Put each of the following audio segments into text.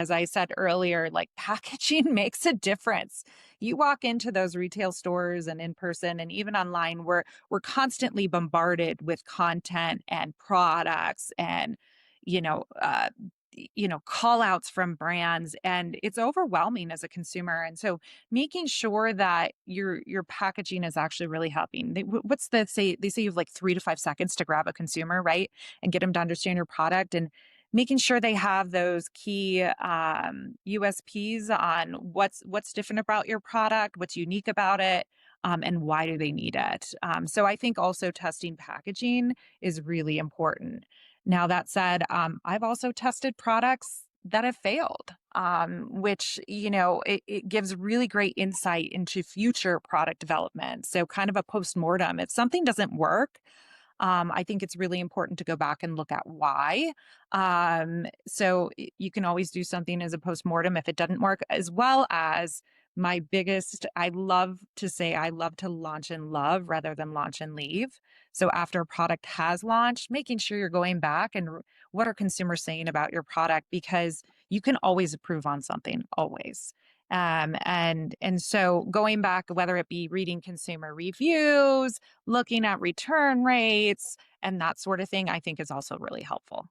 As I said earlier, like packaging makes a difference. You walk into those retail stores and in person and even online, we're constantly bombarded with content and products and you know uh call outs from brands, and it's overwhelming as a consumer. And so making sure that your packaging is actually really helping. What's the say? They say you have like 3 to 5 seconds to grab a consumer, right, and get them to understand your product. And making sure they have those key USPs on what's different about your product, what's unique about it, and why do they need it. So I think also testing packaging is really important. Now that said, I've also tested products that have failed, which it gives really great insight into future product development. So kind of a post mortem. If something doesn't work, I think it's really important to go back and look at why. You can always do something as a postmortem if it doesn't work, as well as my biggest, I love to say, I love to launch and love rather than launch and leave. So after a product has launched, making sure you're going back and what are consumers saying about your product, because you can always improve on something, always. And so going back, whether it be reading consumer reviews, looking at return rates and that sort of thing, I think is also really helpful.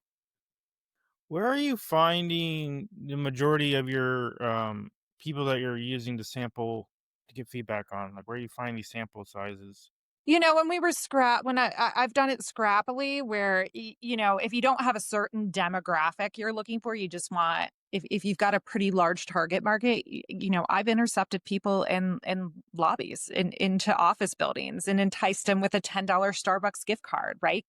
Where are you finding the majority of your people that you're using to sample to get feedback on? Like, where are you finding these sample sizes? When we were when I've done it scrappily, where if you don't have a certain demographic you're looking for, you just want, if you've got a pretty large target market, I've intercepted people in lobbies into office buildings and enticed them with a $10 Starbucks gift card, right?